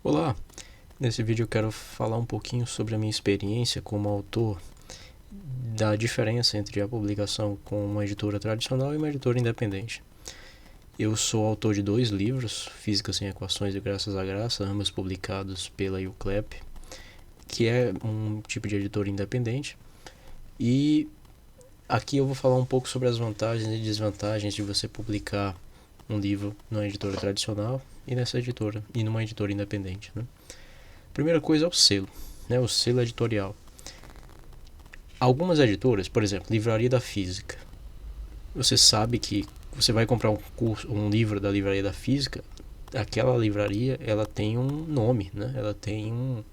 Olá, nesse vídeo eu quero falar um pouquinho sobre a minha experiência como autor, da diferença entre a publicação com uma editora tradicional e uma editora independente. Eu sou autor de 2 livros, Física Sem Equações e Graças à Graça, ambos publicados pela UCLEP, que é um tipo de editora independente. E aqui eu vou falar um pouco sobre as vantagens e desvantagens de você publicar um livro numa editora tradicional e numa editora independente, né? Primeira coisa é o selo, né? O selo editorial. Algumas editoras, por exemplo, Livraria da Física, você sabe que você vai comprar um livro da Livraria da Física, aquela livraria ela tem um nome, né? Ela tem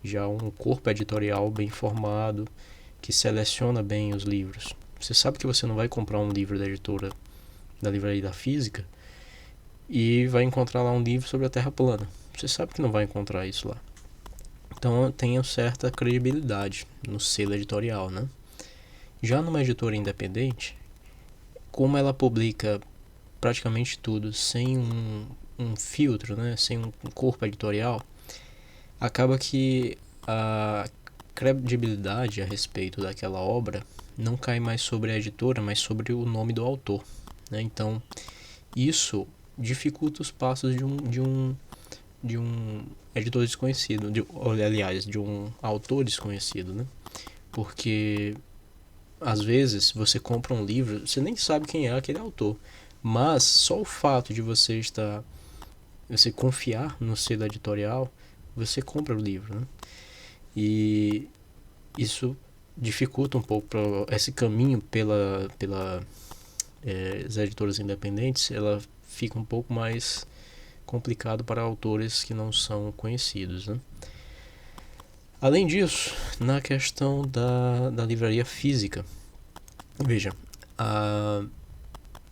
já um corpo editorial bem formado que seleciona bem os livros. Você sabe que você não vai comprar um livro da editora da Livraria da Física e vai encontrar lá um livro sobre a Terra plana. Você sabe que não vai encontrar isso lá. Então tem certa credibilidade no selo editorial, né? Já numa editora independente, como ela publica praticamente tudo sem um filtro, né? Sem um corpo editorial, acaba que a credibilidade a respeito daquela obra não cai mais sobre a editora, mas sobre o nome do autor, né? Então isso dificulta os passos de um editor desconhecido, aliás, de um autor desconhecido, né? Porque às vezes você compra um livro, você nem sabe quem é aquele autor, mas só o fato de você confiar no selo editorial, você compra o livro, né? E isso dificulta um pouco esse caminho as editoras independentes, ela fica um pouco mais complicado para autores que não são conhecidos, né? Além disso, na questão da livraria física, veja, a,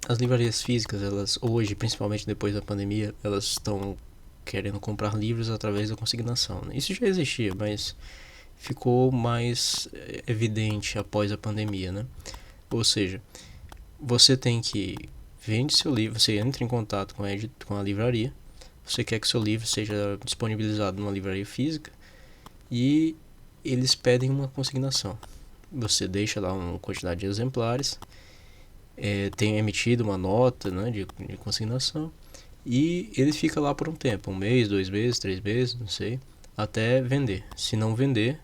as livrarias físicas, elas hoje, principalmente depois da pandemia, elas estão querendo comprar livros através da consignação, né? Isso já existia, mas ficou mais evidente após a pandemia, né? Ou seja, você tem que vende seu livro, você entra em contato com a livraria, você quer que seu livro seja disponibilizado numa livraria física e eles pedem uma consignação. Você deixa lá uma quantidade de exemplares, tem emitido uma nota, né, de consignação e ele fica lá por um tempo, 1 mês, 2 meses, 3 meses, não sei, até vender. Se não vender,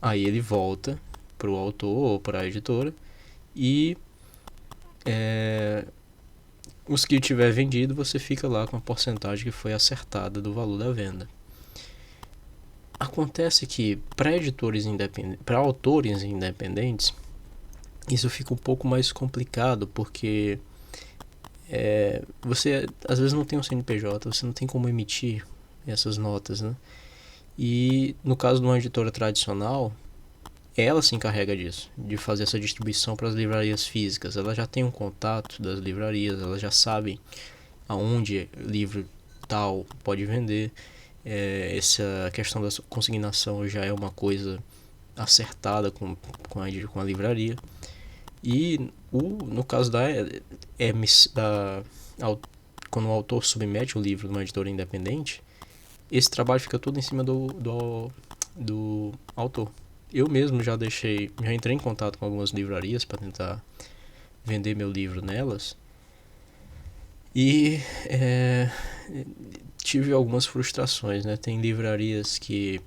aí ele volta para o autor ou para a editora e os que tiver vendido você fica lá com a porcentagem que foi acertada do valor da venda. Acontece que para autores independentes, isso fica um pouco mais complicado porque você às vezes não tem um CNPJ, você não tem como emitir essas notas, né? E no caso de uma editora tradicional, ela se encarrega disso, de fazer essa distribuição para as livrarias físicas. Ela já tem um contato das livrarias, elas já sabem aonde livro tal pode vender. Essa questão da consignação já é uma coisa acertada com a livraria. E no caso da quando o autor submete o livro numa editora independente, esse trabalho fica todo em cima do autor. Eu mesmo já entrei em contato com algumas livrarias para tentar vender meu livro nelas e tive algumas frustrações, né? Tem livrarias que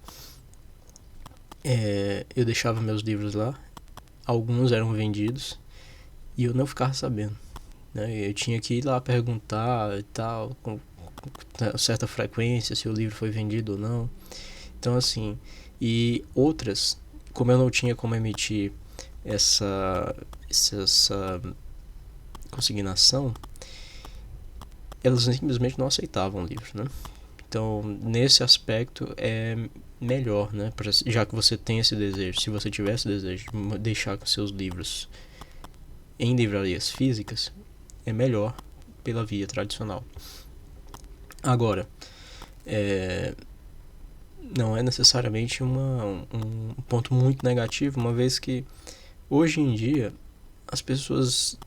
eu deixava meus livros lá, alguns eram vendidos e eu não ficava sabendo, né? Eu tinha que ir lá perguntar e tal, com certa frequência, se o livro foi vendido ou não. Então, assim, e outras, como eu não tinha como emitir essa consignação, elas simplesmente não aceitavam o livro, né? Então, nesse aspecto é melhor, né? Já que você tem esse desejo, se você tiver esse desejo de deixar com seus livros em livrarias físicas, é melhor pela via tradicional. Agora, não é necessariamente um ponto muito negativo, uma vez que hoje em dia as pessoas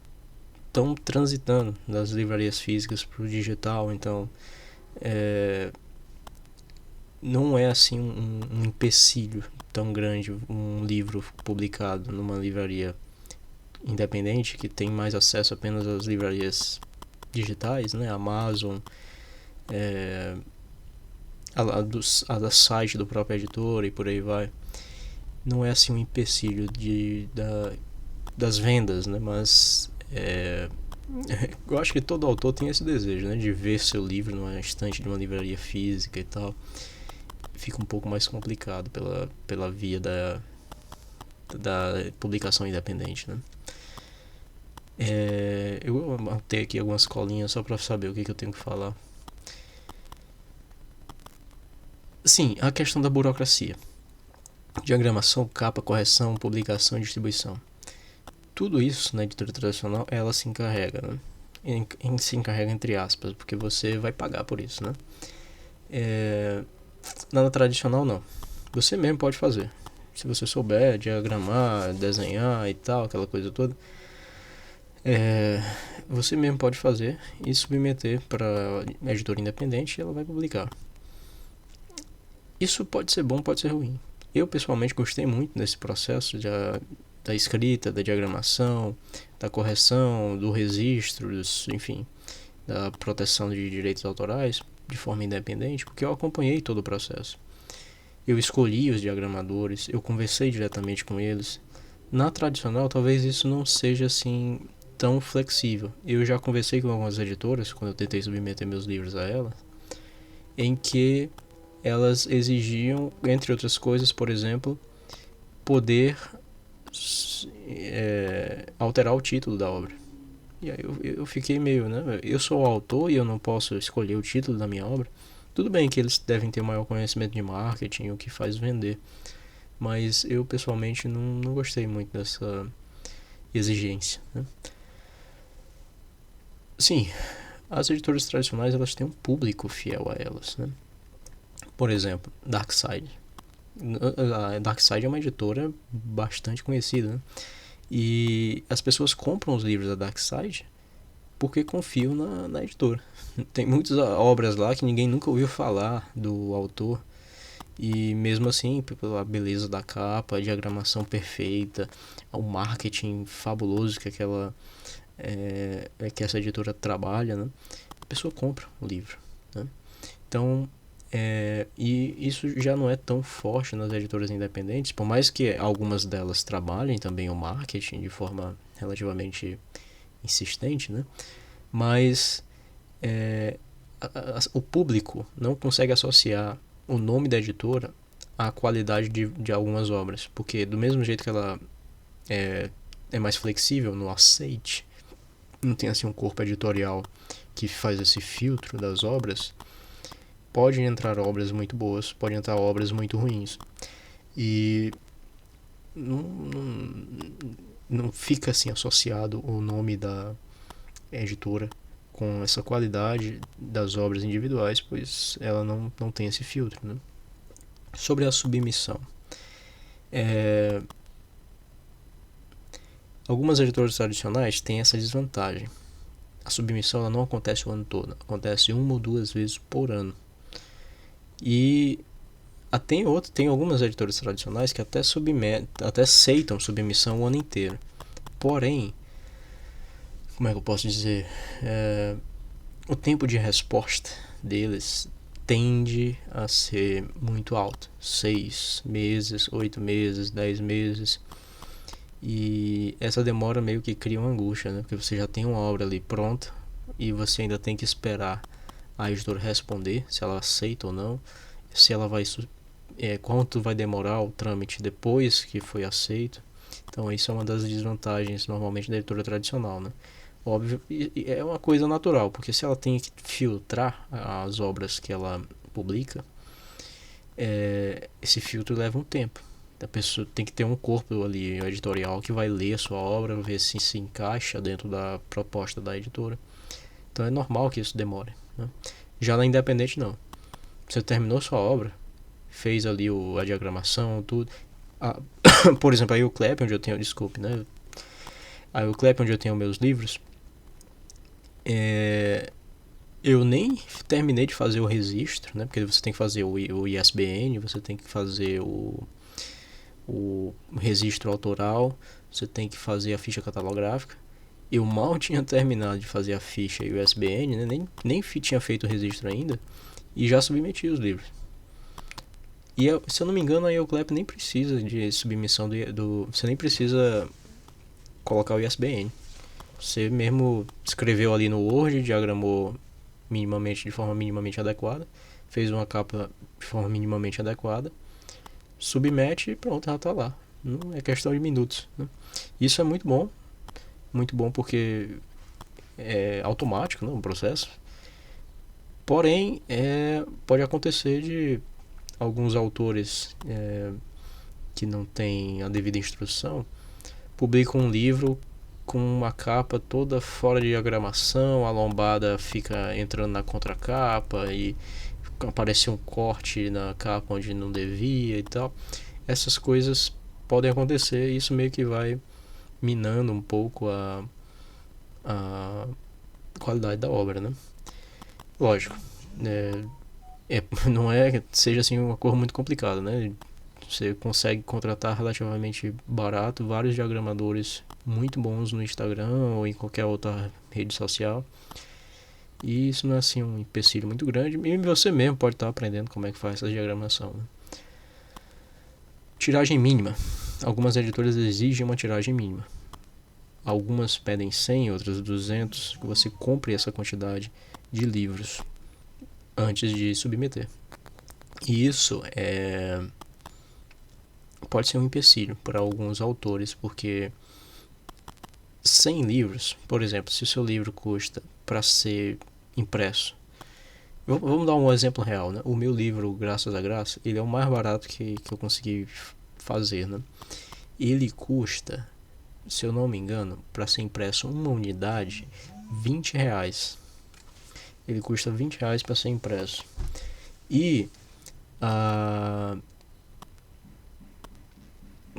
estão transitando das livrarias físicas para o digital, então não é assim um empecilho tão grande um livro publicado numa livraria independente que tem mais acesso apenas às livrarias digitais, né? Amazon, a da site do próprio editor e por aí vai. Não é assim um empecilho das vendas, né? Mas eu acho que todo autor tem esse desejo, né? De ver seu livro numa estante de uma livraria física e tal. Fica um pouco mais complicado pela via da publicação independente, né? Eu anotei aqui algumas colinhas só para saber o que eu tenho que falar. Sim, a questão da burocracia. Diagramação, capa, correção, publicação e distribuição. Tudo isso na editora tradicional ela se encarrega, né? Se encarrega entre aspas, porque você vai pagar por isso, né? Na tradicional não. Você mesmo pode fazer. Se você souber diagramar, desenhar e tal, aquela coisa toda, você mesmo pode fazer e submeter para a editora independente e ela vai publicar. Isso pode ser bom, pode ser ruim. Eu pessoalmente gostei muito desse processo da escrita, da diagramação, da correção, do registro, enfim, da proteção de direitos autorais de forma independente, porque eu acompanhei todo o processo. Eu escolhi os diagramadores, eu conversei diretamente com eles. Na tradicional, talvez isso não seja assim tão flexível. Eu já conversei com algumas editoras, quando eu tentei submeter meus livros a elas, em que elas exigiam, entre outras coisas, por exemplo, poder alterar o título da obra. E aí eu fiquei meio, né? Eu sou o autor e eu não posso escolher o título da minha obra. Tudo bem que eles devem ter maior conhecimento de marketing, o que faz vender. Mas eu pessoalmente não gostei muito dessa exigência, né? Sim, as editoras tradicionais elas têm um público fiel a elas, né? Por exemplo, Darkside. A Darkside é uma editora bastante conhecida, né? E as pessoas compram os livros da Darkside porque confiam na editora. Tem muitas obras lá que ninguém nunca ouviu falar do autor. E mesmo assim, pela beleza da capa, a diagramação perfeita, o marketing fabuloso que que essa editora trabalha, né? A pessoa compra o livro, né? Então, e isso já não é tão forte nas editoras independentes, por mais que algumas delas trabalhem também o marketing de forma relativamente insistente, né? Mas o público não consegue associar o nome da editora à qualidade de algumas obras, porque do mesmo jeito que ela é mais flexível no aceite, não tem assim um corpo editorial que faz esse filtro das obras, pode entrar obras muito boas, pode entrar obras muito ruins. E não fica assim associado o nome da editora com essa qualidade das obras individuais, pois ela não tem esse filtro, né? Sobre a submissão. Algumas editoras tradicionais têm essa desvantagem. A submissão ela não acontece o ano todo, acontece 1 ou 2 vezes por ano. E tem algumas editoras tradicionais que até aceitam submissão o ano inteiro. Porém, como é que eu posso dizer? O tempo de resposta deles tende a ser muito alto. 6 meses, 8 meses, 10 meses. E essa demora meio que cria uma angústia, né? Porque você já tem uma obra ali pronta e você ainda tem que esperar a editora responder se ela aceita ou não, se ela vai quanto vai demorar o trâmite depois que foi aceito. Então isso é uma das desvantagens normalmente da editora tradicional, né? Óbvio, e é uma coisa natural, porque se ela tem que filtrar as obras que ela publica, esse filtro leva um tempo. A pessoa tem que ter um corpo ali editorial que vai ler a sua obra, ver se encaixa dentro da proposta da editora. Então é normal que isso demore, né? Já na independente não. Você terminou sua obra, fez ali a diagramação, tudo. Por exemplo, a Uclap, onde eu tenho, desculpe, né? A Uclap, onde eu tenho meus livros, Eu nem terminei de fazer o registro, né? Porque você tem que fazer o ISBN, você tem que fazer o registro autoral, você tem que fazer a ficha catalográfica. Eu mal tinha terminado de fazer a ficha e o ISBN, né? Nem tinha feito o registro ainda, e já submeti os livros. E se eu não me engano, a EUCLEP nem precisa de submissão você nem precisa colocar o ISBN. Você mesmo escreveu ali no Word, diagramou minimamente, de forma minimamente adequada, fez uma capa de forma minimamente adequada, submete e pronto, já está lá. Não é questão de minutos, né? Isso é muito bom porque é automático, né, o processo. Porém, pode acontecer de alguns autores que não têm a devida instrução publicam um livro com uma capa toda fora de diagramação, a lombada fica entrando na contracapa e aparece um corte na capa onde não devia e tal. Essas coisas podem acontecer e isso meio que vai minando um pouco a qualidade da obra, né? Lógico, não é que seja assim uma coisa muito complicada, né? Você consegue contratar relativamente barato vários diagramadores muito bons no Instagram ou em qualquer outra rede social. E isso não é assim um empecilho muito grande. E você mesmo pode estar aprendendo como é que faz essa diagramação, né? Tiragem mínima. Algumas editoras exigem uma tiragem mínima. Algumas pedem 100, outras 200, que você compre essa quantidade de livros antes de submeter. E isso pode ser um empecilho para alguns autores, porque 100 livros, por exemplo, se o seu livro custa para ser impresso, vamos dar um exemplo real, né? O meu livro, Graças à Graça, ele é o mais barato que eu consegui fazer, né? Ele custa, se eu não me engano, para ser impresso uma unidade, R$ 20. Ele custa R$ 20 para ser impresso. E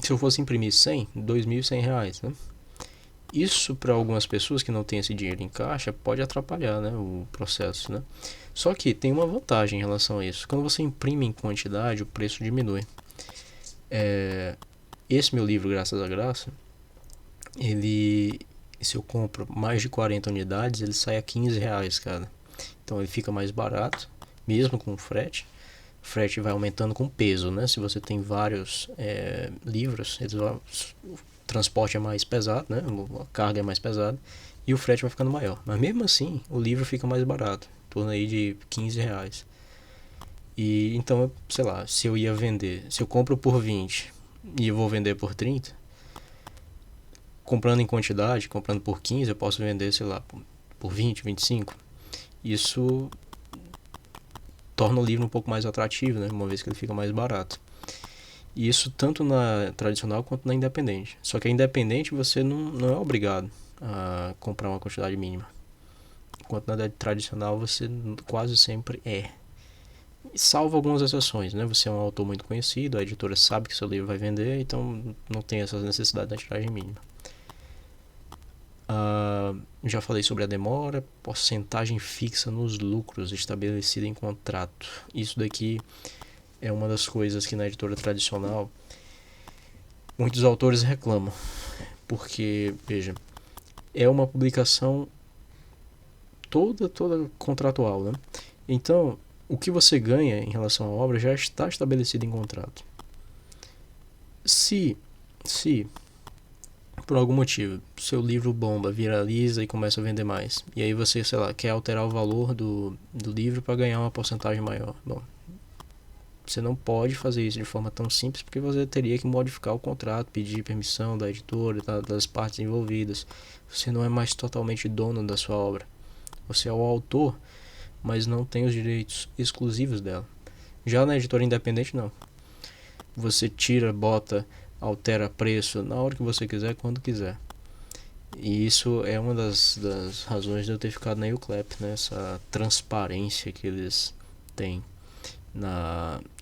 se eu fosse imprimir 100, R$ 2.100, né? Isso para algumas pessoas que não têm esse dinheiro em caixa pode atrapalhar, né, o processo, né? Só que tem uma vantagem em relação a isso. Quando você imprime em quantidade, o preço diminui. Esse meu livro, Graças à Graça, se eu compro mais de 40 unidades, ele sai a R$ 15, cara. Então ele fica mais barato, mesmo com frete. O frete vai aumentando com peso, né? Se você tem vários livros, o transporte é mais pesado, né? A carga é mais pesada e o frete vai ficando maior. Mas mesmo assim, o livro fica mais barato, em torno aí de R$ 15. E então, sei lá, se eu compro por 20 e eu vou vender por 30, comprando em quantidade, comprando por 15, eu posso vender, sei lá, por 20, 25. Isso torna o livro um pouco mais atrativo, né? Uma vez que ele fica mais barato. E isso tanto na tradicional quanto na independente. Só que a independente você não é obrigado a comprar uma quantidade mínima. Enquanto na tradicional você quase sempre é. Salvo algumas exceções, né? Você é um autor muito conhecido, a editora sabe que seu livro vai vender, então não tem essa necessidade da tiragem mínima. Já falei sobre a demora, porcentagem fixa nos lucros estabelecida em contrato. Isso daqui é uma das coisas que na editora tradicional muitos autores reclamam, porque, veja, é uma publicação toda contratual, né? Então, o que você ganha em relação à obra já está estabelecido em contrato. Se por algum motivo seu livro bomba, viraliza e começa a vender mais, e aí você, sei lá, quer alterar o valor do livro para ganhar uma porcentagem maior, bom, você não pode fazer isso de forma tão simples, porque você teria que modificar o contrato, pedir permissão da editora, das partes envolvidas. Você não é mais totalmente dono da sua obra. Você é o autor, mas não tem os direitos exclusivos dela. Já na editora independente, não. Você tira, bota, altera preço na hora que você quiser, quando quiser. E isso é uma das razões de eu ter ficado na EUCLEP, né? Essa transparência que eles têm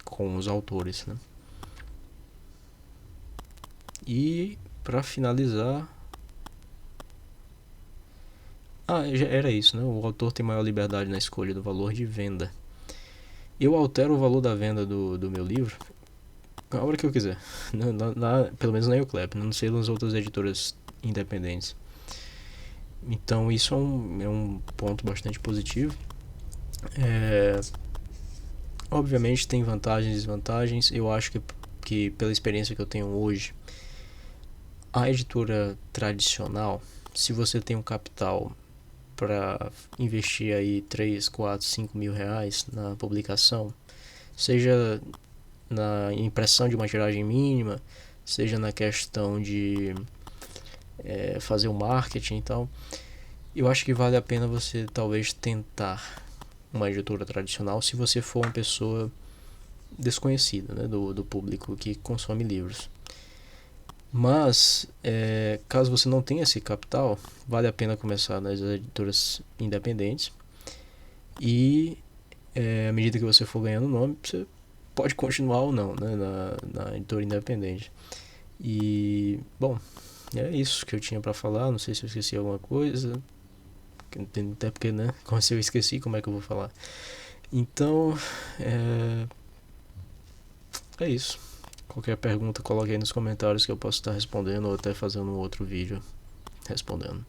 com os autores, né? E para finalizar, Já era isso, né? O autor tem maior liberdade na escolha do valor de venda. Eu altero o valor da venda do meu livro a hora que eu quiser. Pelo menos na Euclep, não sei nas outras editoras independentes. Então isso é um ponto bastante positivo. Obviamente tem vantagens e desvantagens. Eu acho que pela experiência que eu tenho hoje, a editora tradicional, se você tem um capital para investir aí 3, 4, 5 mil reais na publicação, seja na impressão de uma tiragem mínima, seja na questão de fazer o marketing e tal, eu acho que vale a pena você talvez tentar uma editora tradicional se você for uma pessoa desconhecida, né, do público que consome livros. Mas, caso você não tenha esse capital, vale a pena começar nas editoras independentes. E, à medida que você for ganhando nome, você pode continuar ou não, né, na editora independente. E, bom, é isso que eu tinha para falar. Não sei se eu esqueci alguma coisa. Até porque, né, como se eu esqueci, como é que eu vou falar? Então, é isso. Qualquer pergunta, coloque aí nos comentários que eu posso estar respondendo ou até fazendo um outro vídeo respondendo.